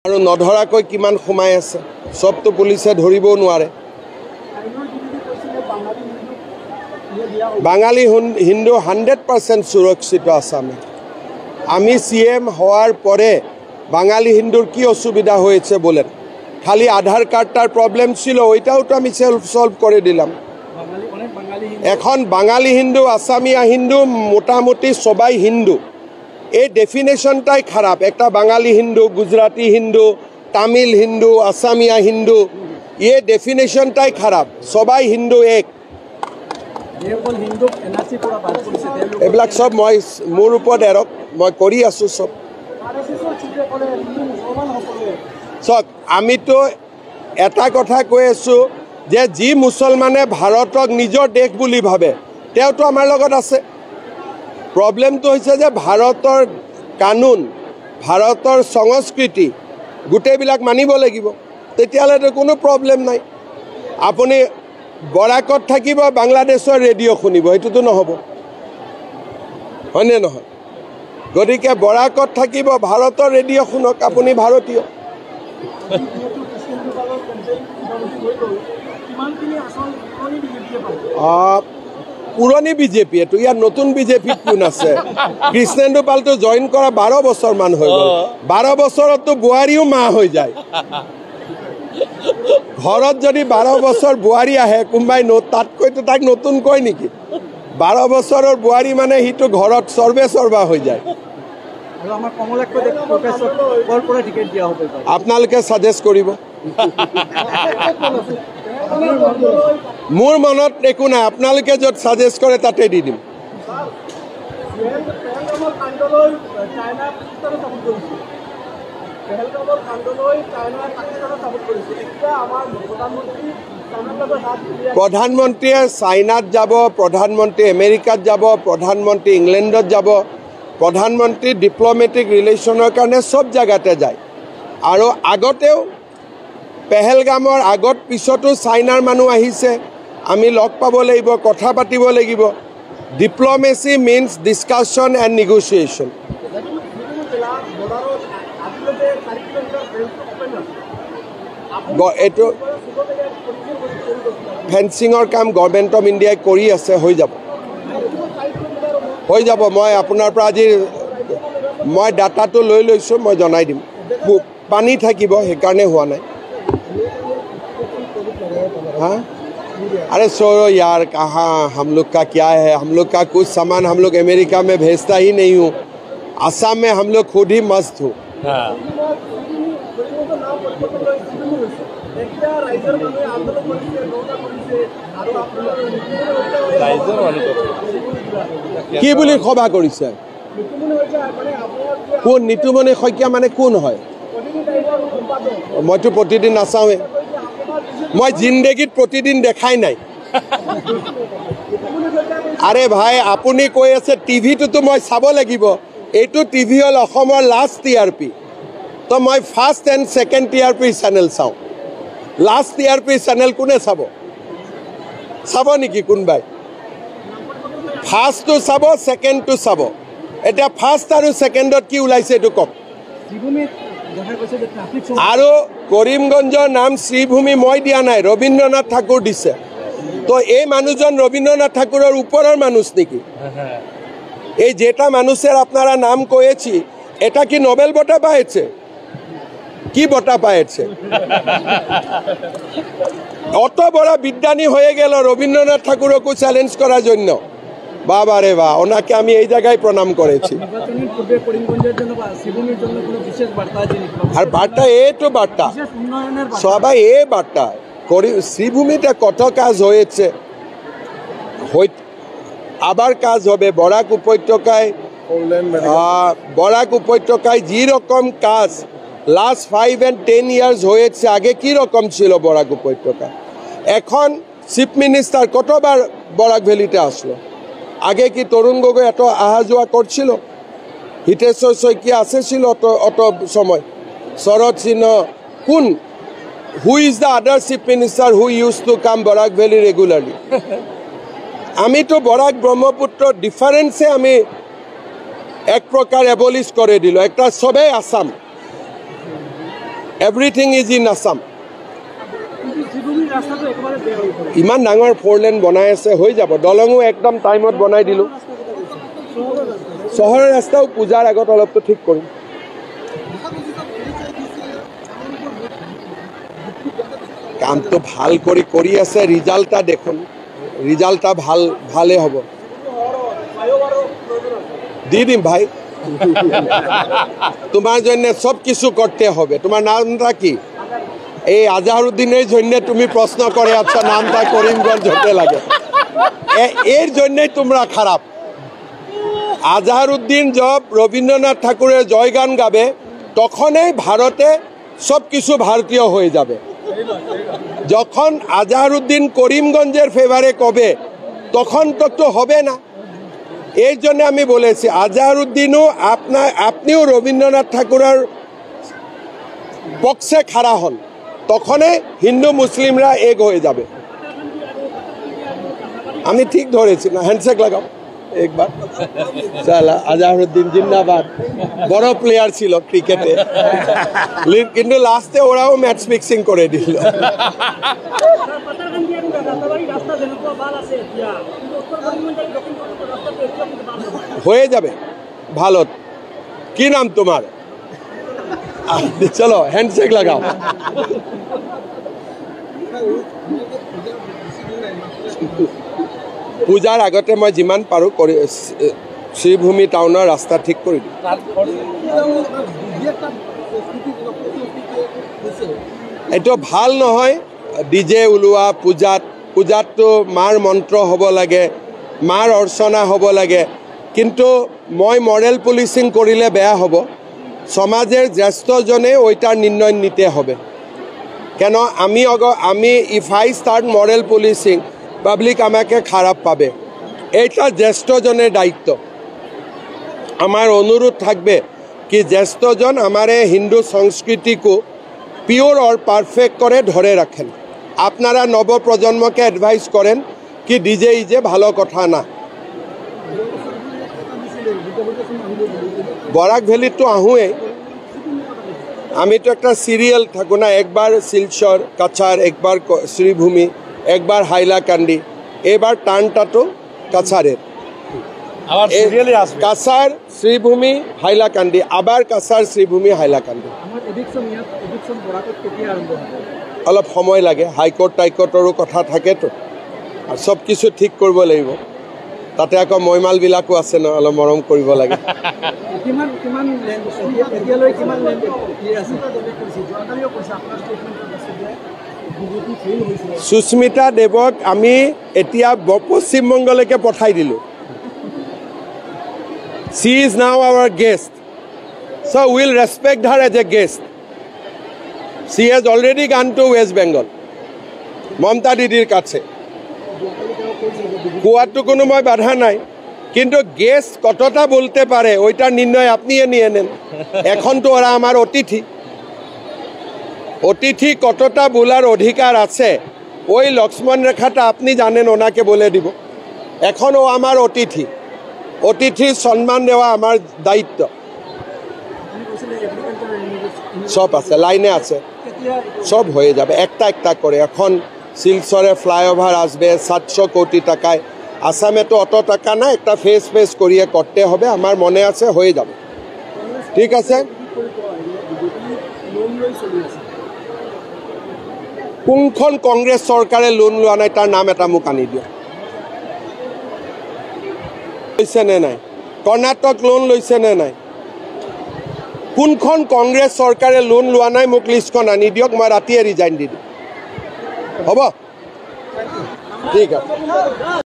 আৰু নধৰাকৈ কিমান সোমাই আছে সবটো পুলিচে ধৰিব নোৱাৰে বাঙালী হিন্দু 100% সুৰক্ষিত আসামে আমি সিএম হওয়ার পরে বাঙালী হিন্দুর কি অসুবিধা হয়েছে বলেন খালি আধার কার্ডটার প্রবলেম ছিল ওইটাও তো আমি সলভ করে দিলাম এখন বাঙালী হিন্দু আসামিয়া হিন্দু মোটামুটি সবাই হিন্দু এই ডেফিনেশনটাই খারাপ একটা বাঙালি হিন্দু গুজরাটি হিন্দু তামিল হিন্দু আসামিয়া হিন্দু এই ডেফিনেশনটাই খারাপ সবাই হিন্দু এক এইবিলাক সব মই মোৰ ওপৰত এৰক মই কৰি আছো সব চক আমিতো এটা কথা কৈ আছো যে যি মুছলমানে ভাৰতক নিজৰ দেশ বুলি ভাবে তেওঁতো আমাৰ লগত আছে প্ৰবলেমটো হৈছে যে ভাৰতৰ কানুন ভাৰতৰ সংস্কৃতি গোটেইবিলাক মানিব লাগিব তেতিয়ালে কোনো প্ৰবলেম নাই আপুনি বৰাকত থাকিব বাংলাদেশৰ ৰেডিঅ' শুনিব এটোতো নহব হয়নে নহয় গতিকে বৰাকত থাকিব ভাৰতৰ ৰেডিঅ' শুনক আপুনি ভাৰতীয় পুৰণি বিজেপি এটো ইয়াৰ নতুন বিজেপি কোন আছে কৃষ্ণেন্দু পালটো জয়েন কৰা 12 বছৰ মান হৈ গ'ল 12 বছৰতো বুৱাৰীও মা হৈ যায় ঘৰত যদি 12 বছৰ বুৱাৰী আহে কোনবাই তাতকৈতো তাক নতুন কয় নেকি 12 বছৰৰ বুৱাৰী মানে হিটো ঘৰত সৰ্বা হৈ যায় আৰু আমাৰ কমলাককৈ প্ৰফেসৰ কৰ পৰা টিকেট দিয়া হ'ব আপোনালোকে সাজেষ্ট কৰিব মোৰ মনত একো নাই আপোনালোকে যত সাজেষ্ট কৰে তাতে দি দিম প্ৰধানমন্ত্ৰীয়ে চাইনাত যাব প্ৰধানমন্ত্ৰী আমেৰিকাত যাব প্ৰধানমন্ত্ৰী ইংলেণ্ডত যাব প্ৰধানমন্ত্ৰী ডিপ্লোমেটিক ৰিলেশ্যনৰ কাৰণে সব জায়গাতে যায় আৰু আগতেও পেহেলগামৰ আগত পিছতো চাইনাৰ মানুহ আহিছে আমি লগ পাব লাগিব কথা পাতিব লাগিব diplomacy means discussion and negotiation এটো ফেন্সিংৰ কাম গভৰ্নমেন্ট অফ ইণ্ডিয়াই কৰি আছে হৈ যাব মই আপোনাৰ পৰা আজি মই ডাটাটো লৈ লৈছো মই জনাই দিম পানী থাকিব হে কাৰণে হোৱা নাই हाँ अरे छोड़ो यार कहाँ हम लोग का क्या है हम लोग का कुछ सामान हम लोग अमेरिका में भेजता ही नहीं हूँ असम में हम लोग खुद ही मस्त हूँ কি বুলি খবা কৰিছে কোন নিতুমণি শইকীয়া মানে কোন হয় মইতো প্ৰতিদিন নাচাওঁৱে মই জিন্দেগীত প্ৰতিদিন দেখাই নাই আরে ভাই আপুনি কৈ আছে টিভিটো মই চাব লাগিব এইটো টিভি হল অসমৰ লাষ্ট টিআরপি তো মই first and second TRP channel চাও লাষ্ট টিআরপি চ্যানেল কোনে চাব নেকি কোনবাই ফার্স্ট তো চাব সেকেন্ড তো চাব এটা ফার্স্ট আৰু সেকেন্ডত কি ওলাইছে এটো কক আৰু কৰিমগঞ্জৰ নাম শ্ৰীভূমি মই দিয়া নাই ৰবীন্দ্ৰনাথ ঠাকুৰ দিছে তো এই মানুহজন ৰবীন্দ্ৰনাথ ঠাকুরের উপরের মানুষ নাকি এই যেটা মানুষের আপনারা নাম কয়েছি এটা কি নোবেল বঁটা পাইছে কি বঁটা পাইছে অত বড় বিজ্ঞানী হয়ে গেল রবীন্দ্রনাথ ঠাকুরকে চ্যালেঞ্জ করার জন্য বাবা রে বা ওনাকে আমি এই জায়গায় প্রণাম করেছি আর বার্তা এইটো বার্তা সবাই এই বার্তা শ্রীভূমিতে কত কাজ হয়েছে আবার কাজ হবে বরাক উপত্যকায় যে রকম কাজ লাস্ট 5 and 10 years হয়েছে আগে কি রকম ছিল বরাক উপত্যকা এখন চিফ মিনিস্টার কতবার বরাক ভ্যালিতে আসলো আগে কি তরুণ গগৈ এত আহা যোৱা কৰছিল হিতেশ্বৰ শইকীয়া আছিল অত সময় শরৎ সিংহ কোন who is the other chief minister who used to come Barak Valley regularly আমি তো বরাক ব্রহ্মপুত্র ডিফারেন্সে আমি এক প্রকার অ্যাবলিশ করে দিল একটা সবে Assam everything is in Assam. কিন্তু শ্ৰীভূমিৰ ৰাস্তাটো একেবাৰে বেয়া হৈ পৰিছে। ইমান ডাঙৰ 4 লেন বনাই আছে, হৈ যাব। দলঙো একদম টাইমত বনাই দিলোঁ। চহৰৰ ৰাস্তাও পূজাৰ আগত অলপতো ঠিক কৰিম। কামটো ভাল কৰি আছে, ৰিজাল্টটা দেখোন, ৰিজাল্টটা ভালেই হ'ব। দি দিম ভাই, তোমাৰ জন্য সব কিছু করতে হবে। তোমার নামটা কি? এই আজহারউদ্দিনের জন্য তুমি প্রশ্ন করে আচ্ছা নামটা করিমগঞ্জ হতে লাগে, এর জন্যই তোমরা খারাপ। আজহারউদ্দিন জব রবীন্দ্রনাথ ঠাকুরের জয়গান গাবে, তখনই ভারতে সব কিছু ভারতীয় হয়ে যাবে। যখন আজহারউদ্দিন করিমগঞ্জের ফেভারে কবে, তখন তো হবে না। এই জন্য আমি বলেছি আজহারউদ্দিনও আপনিও রবীন্দ্রনাথ ঠাকুরের পক্ষে খাড়া হন, তখনই হিন্দু মুসলিমরা এক হয়ে যাবে। আমি ঠিক ধরেছি না? হ্যান্ডশেক লাগাও একবার। চালা আজহারউদ্দিন জিন্দাবাদ, বড় প্লেয়ার ছিল ক্রিকেটে, কিন্তু লাস্টে ওরাও ম্যাচ ফিক্সিং করে দিল। হয়ে যাবে ভালো। কি নাম তোমার? চলো হ্যান্ডশেক লাগাও। পূজাৰ আগতে মই যিমান পাৰোঁ কৰি শ্ৰীভূমি টাউনৰ ৰাস্তা ঠিক কৰি দিম। এইটো ভাল নহয় ডিজে ওলোৱা পূজাততো মাৰ মন্ত্ৰ হ'ব লাগে, মাৰ অৰ্চনা হ'ব লাগে, কিন্তু মই মৰেল পুলিচিং কৰিলে বেয়া হ'ব। সমাজের জ্যেষ্ঠজনে ওইটার নির্ণয় নিতে হবে, কেন আমি if I start মরেল policing public আমাকে খারাপ পাবে। এইটা জ্যেষ্ঠজনের দায়িত্ব। আমার অনুরোধ থাকবে কি জ্যেষ্ঠজন আমার হিন্দু সংস্কৃতিকে পিওর और পারফেক্ট করে ধরে রাখেন। আপনারা নবপ্রজন্মকে অ্যাডভাইস করেন কি ডিজে ইজে ভালো কথা না। বরাক ভ্যালিতো আহোঁই, আমি তো একটা সিরিয়াল থাকো না, একবার শিলচর কাছার, একবার শ্রীভূমি, একবার হাইলাকান্দি, এবার টানটা তো কাছারের। কাছার শ্রীভূমি হাইলাকান্দি, আবার কাছার শ্রীভূমি হাইলাকান্দি। অলপ সময় লাগে, হাইকোর্ট টাইকোৰ্টৰো কথা থাকেতো, আৰ সব কিছু ঠিক কৰিব লাগিব। তাতে আকৌ মৈমালবিলাকো আছে ন, অলপ মৰম কৰিব লাগে। সুস্মিতা দেৱক আমি এতিয়া পশ্চিমবংগলৈকে পঠাই দিলোঁ। She is now our guest, so we'll respect her as a guest. She has already gone to West Bengal, মমতা দিদির কাছে। কোয়াটো কোনো মই বাধা নাই, কিন্তু গেস্ট কতটা বলতে পারে ওইটার নির্ণয় আপনি নিয়ে নেন। এখন তো ওরা আমার অতিথি কতটা বলার অধিকার আছে, ওই লক্ষ্মণ রেখাটা আপনি জানেন, ওনাকে বলে দিব। এখন ও আমার অতিথির সম্মান দেওয়া আমার দায়িত্ব। সব আছে, লাইনে আছে, সব হয়ে যাবে একটা একটা করে। এখন শিলচরে ফ্লাইওভার আসবে 700 কোটি টাকায়, আসামে তো অত টাকা না, একটা ফেস করিয়ে করতে হবে। আমার মনে আছে হয়ে যাবে, ঠিক আছে। কোনখন কংগ্রেস সরকারে লোন লোৱা নাই তার নাম এটা মোক আনি দিও। লৈছে নে নাই? কর্ণাটক লোন লৈছে নে নাই? কোনখন কংগ্রেস সরকারে লোন লোৱা নাই মোক লিষ্টখন আনি দিয়ক, মই ৰাতিয়ে ৰিজাইন দি দিম। হ'ব, ঠিক আছে।